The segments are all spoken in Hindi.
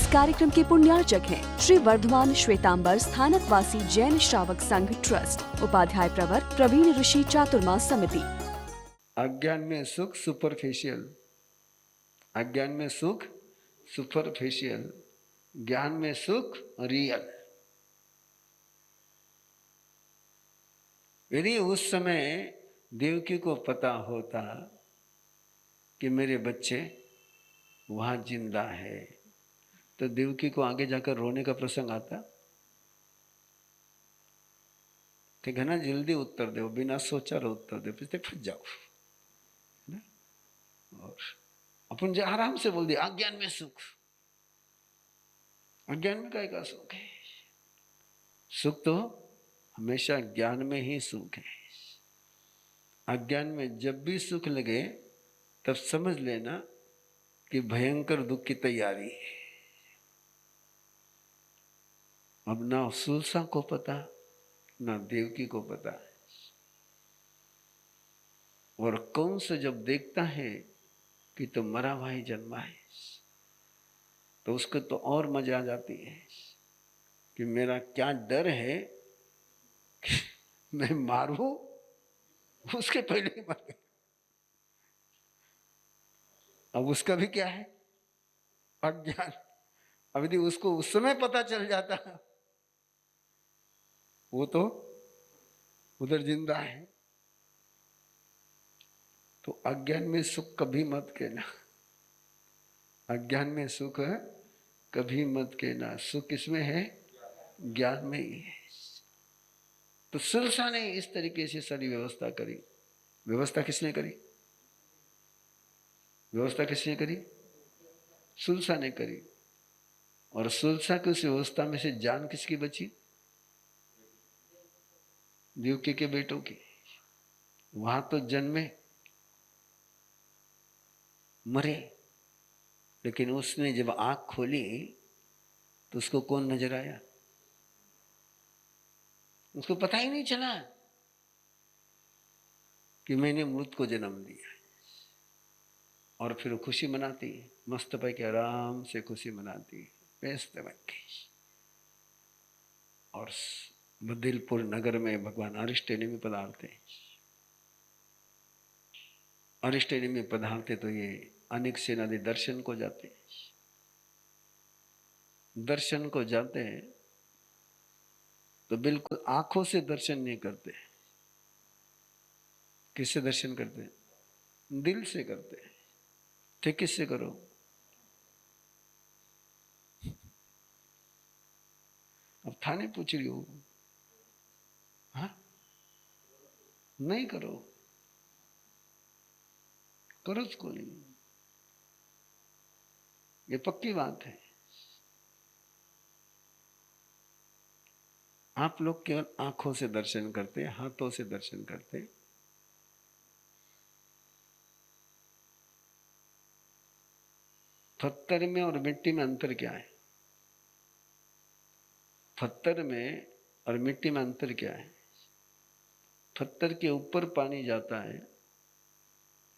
कार्यक्रम के पुण्यार्चक हैं श्री वर्धमान श्वेतांबर स्थानकवासी जैन श्रावक संघ ट्रस्ट, उपाध्याय प्रवर प्रवीण ऋषि चातुर्मास समिति। अज्ञान में सुख सुपरफिशियल, अज्ञान में सुख सुपरफिशियल, ज्ञान में सुख रियल। यदि उस समय देवकी को पता होता कि मेरे बच्चे वहां जिंदा है, तो देवकी को आगे जाकर रोने का प्रसंग आता? ठीक है ना, जल्दी उत्तर दो, बिना सोचा रहो उत्तर दो, फिर फंस जाओ ना। और अपन जो आराम से बोल दिया अज्ञान में सुख, अज्ञान में काय का सुख है? सुख तो हमेशा ज्ञान में ही सुख है। अज्ञान में जब भी सुख लगे तब समझ लेना कि भयंकर दुख की तैयारी है। अब ना सुलसा को पता, ना देवकी को पता। और कौन से जब देखता है कि तो मरा हुआ ही जन्मा है, तो उसको तो और मजा आ जाती है कि मेरा क्या डर है कि मैं मारूं उसके पहले ही मर गया। अब उसका भी क्या है? अज्ञान। अब यदि उसको उस समय पता चल जाता, वो तो उधर जिंदा है। तो अज्ञान में सुख कभी मत कहना, अज्ञान में सुख कभी मत कहना। सुख किसमें है? ज्ञान में ही है। तो सुलसा ने इस तरीके से सारी व्यवस्था करी। व्यवस्था किसने करी? व्यवस्था किसने करी? सुलसा ने करी। और सुलसा की उस व्यवस्था में से जान किसकी बची? देवकी के बेटों की। वहां तो जन्मे मरे, लेकिन उसने जब आंख खोली तो उसको कौन नजर आया? उसको पता ही नहीं चला कि मैंने मृत को जन्म दिया। और फिर खुशी मनाती, मस्त पे के आराम से खुशी मनाती, व्यस्त बनके। और बदिलपुर नगर में भगवान अरिष्टेनी में पधारते। अरिष्टेनी में पधारते तो ये अनेक सेनानी दर्शन को जाते। दर्शन को जाते हैं तो बिल्कुल आंखों से दर्शन नहीं करते। किससे दर्शन करते हैं? दिल से करते हैं। ठीक, किससे करो? अब थाने पूछ रही हो, हाँ नहीं करो, करो उसको नहीं, ये पक्की बात है। आप लोग केवल आंखों से दर्शन करते, हाथों से दर्शन करते। पत्थर में और मिट्टी में अंतर क्या है? पत्थर में और मिट्टी में अंतर क्या है? पत्थर के ऊपर पानी जाता है,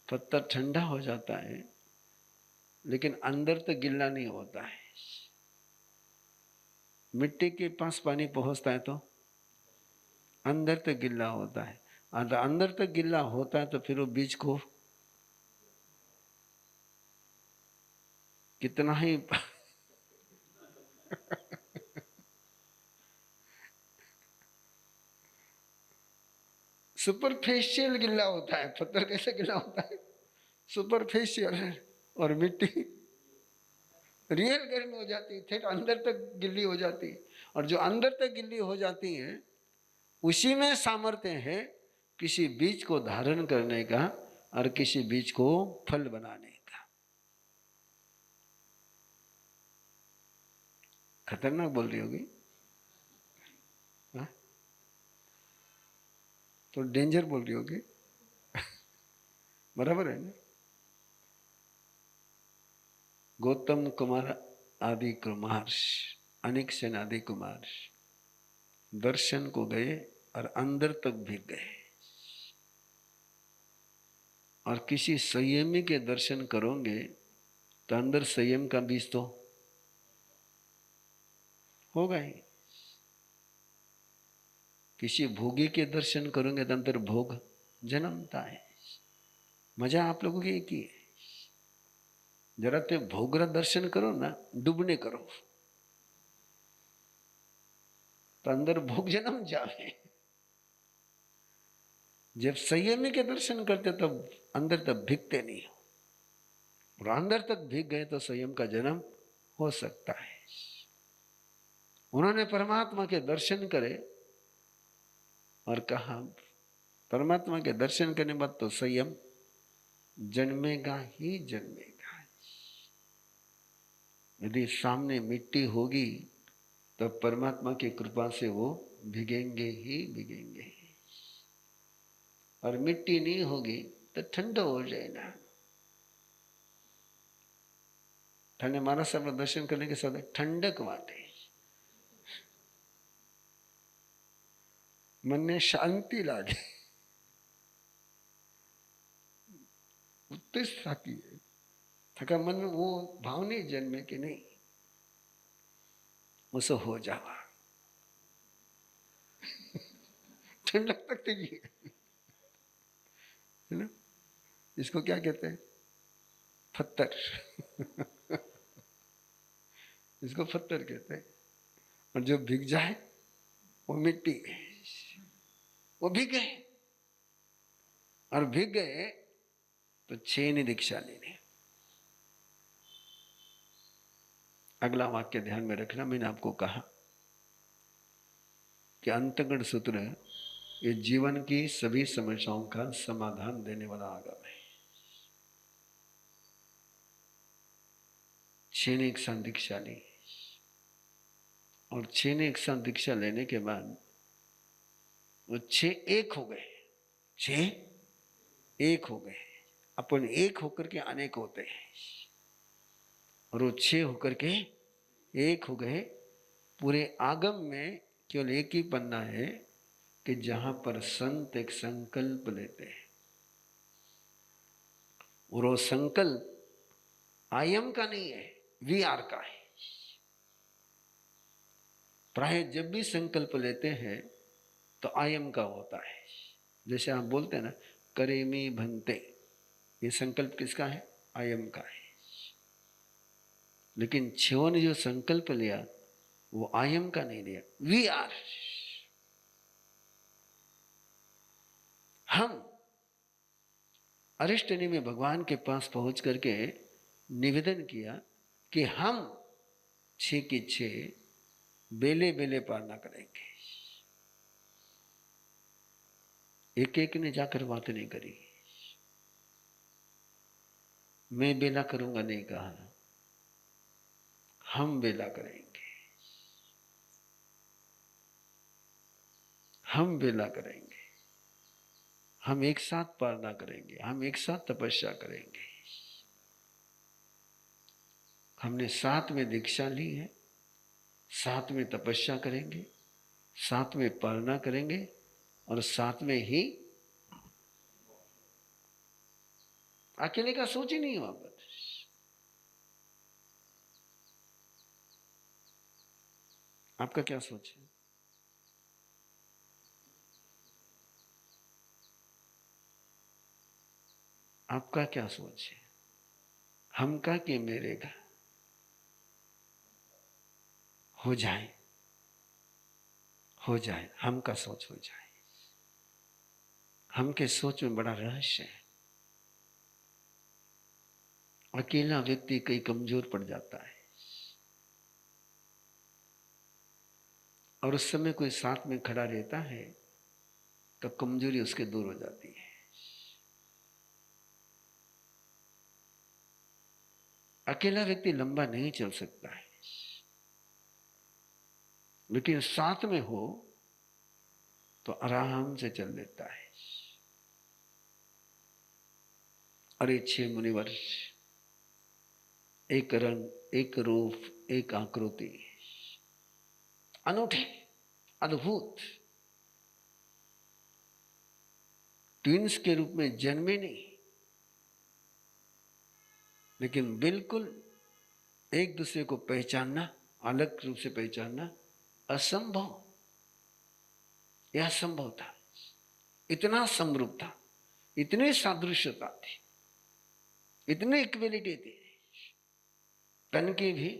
पत्थर ठंडा हो जाता है, लेकिन अंदर तक गिल्ला नहीं होता है। मिट्टी के पास पानी पहुंचता है तो अंदर तक गिल्ला होता है। और अंदर तक गिल्ला होता है तो फिर वो बीज को कितना ही सुपरफिशियल गिल्ला होता है। पत्थर कैसे गिल्ला होता है? सुपरफिशियल। और मिट्टी रियल गर्म हो जाती है, ठेठ अंदर तक गिल्ली हो जाती है। और जो अंदर तक गिल्ली हो जाती है उसी में सामर्थ्य है किसी बीज को धारण करने का और किसी बीज को फल बनाने का। खतरनाक बोल रही होगी, हाँ? तो डेंजर बोल रही होगी। बराबर है ना? गौतम कुमार आदि कुमार, अनेक सेन आदि कुमार दर्शन को गए और अंदर तक भी गए। और किसी संयमी के दर्शन करोगे तो अंदर संयम का बीज तो होगा ही। किसी भोगी के दर्शन करोगे तो अंदर भोग जन्मता है। मजा आप लोगों की एक ही है। जरा ते भोगरा दर्शन करो ना, डूबने करो तो अंदर भोग जन्म जाए। जब संयमी के दर्शन करते तब अंदर तक भीगते नहीं हो, और अंदर तक भीग गए तो संयम का जन्म हो सकता है। उन्होंने परमात्मा के दर्शन करे और कहा परमात्मा के दर्शन करने बाद तो संयम जन्मेगा ही जन्मेगा। यदि सामने मिट्टी होगी तो परमात्मा की कृपा से वो भीगेंगे ही भीगेंगे, और मिट्टी नहीं होगी तो ठंडा हो जाएगा। ठंडे मारा सब दर्शन करने के साथ ठंडक वाटे, मन ने शांति लागे, उत्कृष्ट थकी है, थका मन में वो भाव नहीं जन्मे कि नहीं उसे हो जावा। ठंडक तक है ना। इसको क्या कहते हैं? पत्थर। इसको पत्थर कहते हैं। और जो भीग जाए वो मिट्टी, वो भीग गए, और भीग गए तो 6 दीक्षा लेनी। अगला वाक्य ध्यान में रखना। मैंने आपको कहा कि अंतगण सूत्र ये जीवन की सभी समस्याओं का समाधान देने वाला आगम है। 6 ने एक साथ दीक्षा ली, और 6 ने एक साथ दीक्षा लेने के बाद वो 6 एक हो गए। 6 एक हो गए। अपन एक होकर के अनेक होते हैं, और वो 6 होकर के एक हो गए। पूरे आगम में केवल एक ही पन्ना है कि जहां पर संत एक संकल्प लेते हैं, और वो संकल्प आई एम का नहीं है, वी आर का है। प्राय जब भी संकल्प लेते हैं तो आई एम का होता है। जैसे आप बोलते हैं ना, करेमी भंते, ये संकल्प किसका है? आई एम का है। लेकिन 6 ने जो संकल्प लिया वो आई एम का नहीं लिया, वी आर। हम अरिष्टनी में भगवान के पास पहुंच करके निवेदन किया कि हम 6 की 6 बेले बेले पार ना करेंगे। एक एक ने जाकर बात नहीं करी, मैं बेला करूंगा नहीं कहा, हम बेला करेंगे, हम बेला करेंगे, हम एक साथ पारना करेंगे, हम एक साथ तपस्या करेंगे। हमने साथ में दीक्षा ली है, साथ में तपस्या करेंगे, साथ में पालना करेंगे, और साथ में ही अकेले का सोच ही नहीं वहां पर। आपका क्या सोच है? आपका क्या सोच है? हम का कि मेरे का? हो जाए, हो जाए, हम का सोच हो जाए। हम के सोच में बड़ा रहस्य है। अकेला व्यक्ति कई कमजोर पड़ जाता है, और उस समय कोई साथ में खड़ा रहता है तो कमजोरी उसके दूर हो जाती है। अकेला व्यक्ति लंबा नहीं चल सकता है, लेकिन साथ में हो तो आराम से चल लेता है। अरे 6 मुनिवर, एक रंग, एक रूप, एक आकृति, अनूठे, अद्भुत, ट्विंस के रूप में जन्मे नहीं, लेकिन बिल्कुल एक दूसरे को पहचानना, अलग रूप से पहचानना असंभव, यह संभव था। इतना समरूप था, इतनी सादृश्यता थी, इतनी इक्वलिटी थी, तन की भी,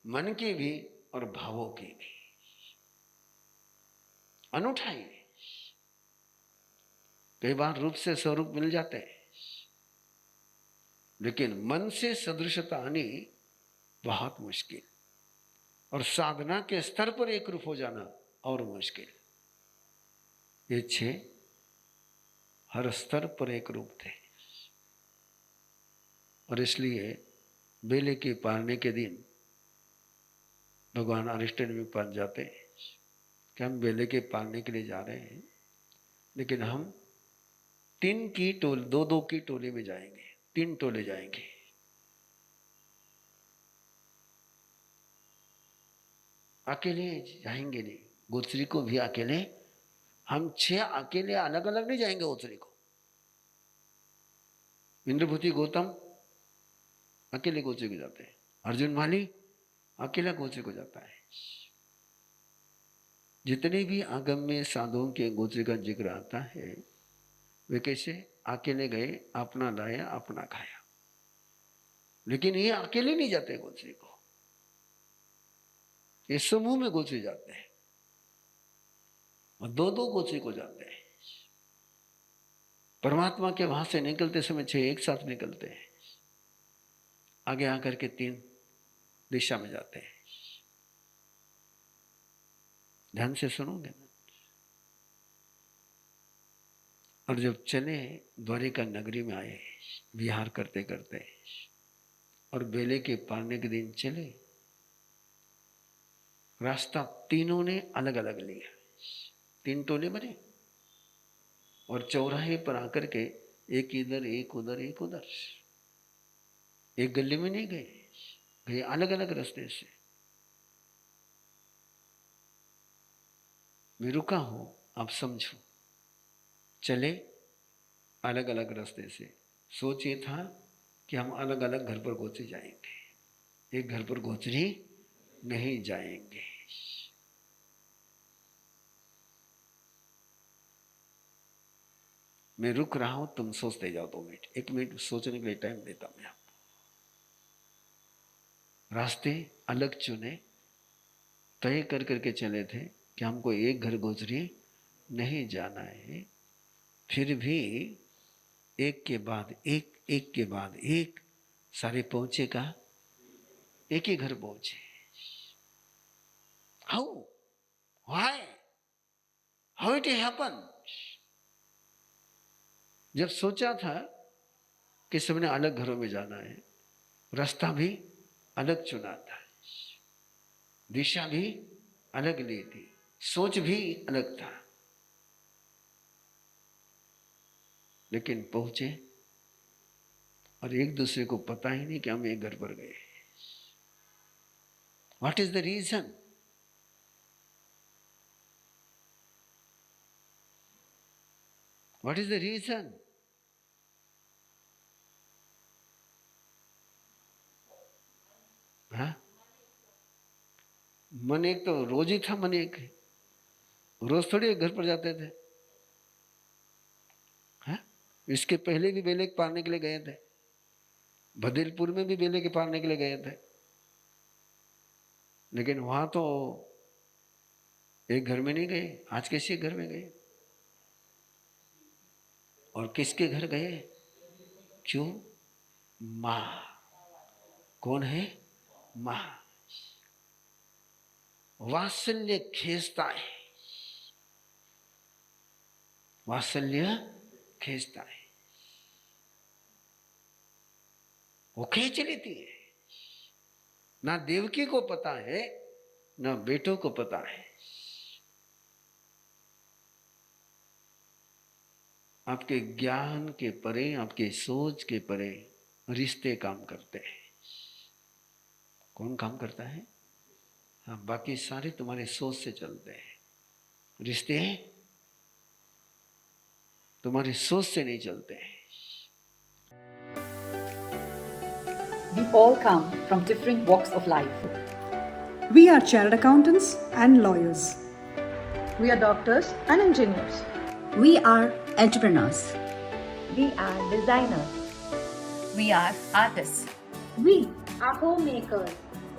मन की भी और भावों की भी। अनूठा ही। कई बार रूप से स्वरूप मिल जाते हैं, लेकिन मन से सदृशता आनी बहुत मुश्किल, और साधना के स्तर पर एक रूप हो जाना और मुश्किल। ये 6 हर स्तर पर एक रूप थे। और इसलिए बेले के पारने के दिन भगवान अरिष्टनेमि में पास जाते कि हम बेले के पारने के लिए जा रहे हैं, लेकिन हम 3 की टोली, 2-2 की टोली में जाएंगे, 3 टोले जाएंगे। अकेले जाएंगे नहीं, गोत्री को भी अकेले, हम 6 अकेले अलग अलग नहीं जाएंगे गोत्री को। इंद्रभूति गौतम अकेले गोत्री को जाते हैं, अर्जुन माली अकेला गोत्री को जाता है। जितने भी आगम में साधुओं के गोत्री का जिक्र आता है, वे कैसे अकेले गए, अपना लाया अपना खाया। लेकिन ये अकेले नहीं जाते गोत्री को, ये समूह में गोत्री जाते हैं, और 2-2 गोत्री को जाते हैं। परमात्मा के वहां से निकलते समय 6 एक साथ निकलते हैं, आगे आकर के 3 दिशा में जाते हैं। ध्यान से सुनोगे ना। और जब चले द्वारिका नगरी में आए, विहार करते करते, और बेले के पारने के दिन चले, रास्ता तीनों ने अलग अलग लिया, 3 टोले बने, और चौराहे पर आकर के एक इधर एक उधर एक उधर, एक गली में नहीं गए अलग अलग रास्ते से। मैं रुका हूं, आप समझो, चले अलग अलग रास्ते से। सोच ये था कि हम अलग अलग घर पर गोत्री जाएंगे, एक घर पर गोत्री नहीं जाएंगे। मैं रुक रहा हूं, तुम सोचते जाओ 2 मिनट, 1 मिनट सोचने के लिए टाइम देता मैं आपको। रास्ते अलग चुने, तय कर करके चले थे कि हमको एक घर गोचरी नहीं जाना है। फिर भी एक के बाद एक, एक के बाद एक, सारे पहुंचे का एक ही घर पहुंचे। How, why, how it happen? जब सोचा था कि सबने अलग घरों में जाना है, रास्ता भी अलग चुना था, दिशा भी अलग ली थी, सोच भी अलग था, लेकिन पहुंचे और एक दूसरे को पता ही नहीं कि हम एक घर पर गए। What is the reason? What is the reason? हाँ, मन एक तो रोज ही था, मन एक, रोज थोड़ी एक घर पर जाते थे। हाँ, इसके पहले भी बेले के पारने के लिए गए थे, भदेलपुर में भी बेले के पारने के लिए गए थे, लेकिन वहां तो एक घर में नहीं गए। आज किसी घर में गए, और किसके घर गए? क्यों? मां। कौन है? मां। वात्सल्य खींचता है, वात्सल्य खींचता है, वो खींच लेती है। ना देवकी को पता है, ना बेटों को पता है। आपके ज्ञान के परे, आपके सोच के परे रिश्ते काम करते हैं। कौन काम करता है? हाँ, बाकी सारे तुम्हारे सोच से चलते हैं, रिश्ते तुम्हारी सोच से नहीं चलते हैं। We all come from different walks of life. We are chartered accountants and lawyers. We are doctors and engineers. We are entrepreneurs. We are designers. We are artists. We are homemakers.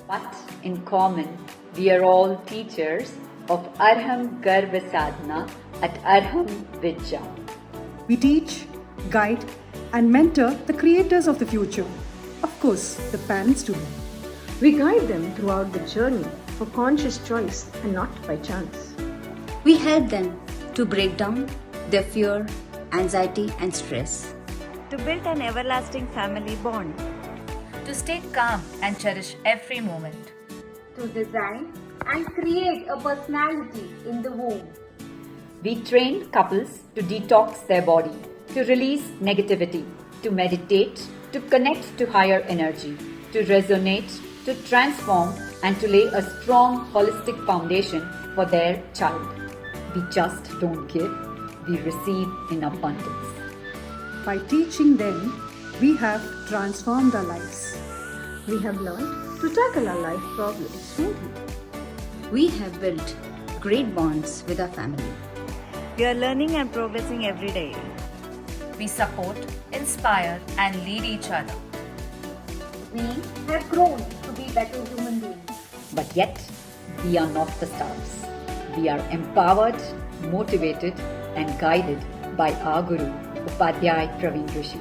But in common, we are all teachers of Arham Garva Sadhana at Arham Vidya. We teach, guide, and mentor the creators of the future. Of course, the parents too. We guide them throughout the journey for conscious choice and not by chance. We help them to break down their fear, anxiety, and stress. To build an everlasting family bond. To stay calm and cherish every moment. To design and create a personality in the womb. We train couples to detox their body, to release negativity, to meditate, to connect to higher energy, to resonate, to transform, and to lay a strong holistic foundation for their child. We just don't give, we receive in abundance. By teaching them, we have transformed our lives. We have learned to tackle our life problems smoothly. We have built great bonds with our family. We are learning and progressing every day. We support, inspire, and lead each other. We have grown to be better human beings. But yet, we are not the stars. We are empowered, motivated, and guided by our Guru, Upadhyay Praveen Rishi.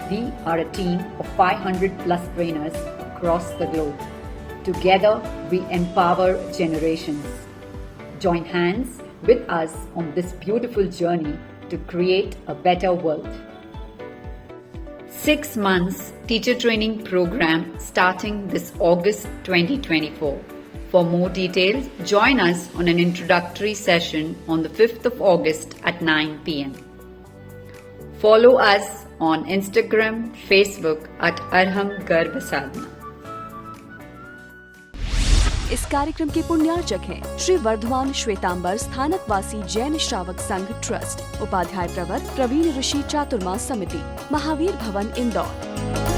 We are a team of 500 plus trainers across the globe. Together, we empower generations. Join hands with us on this beautiful journey to create a better world. 6 months teacher training program starting this August 2024. For more details, join us on an introductory session on the 5th of August at 9 p.m. Follow us on Instagram, Facebook at Arham Garva Sadhana. इस कार्यक्रम के पुण्यार्चक हैं श्री वर्धमान श्वेतांबर स्थानक वासी जैन श्रावक संघ ट्रस्ट, उपाध्याय प्रवर प्रवीण ऋषि चातुर्मा समिति, महावीर भवन इंदौर।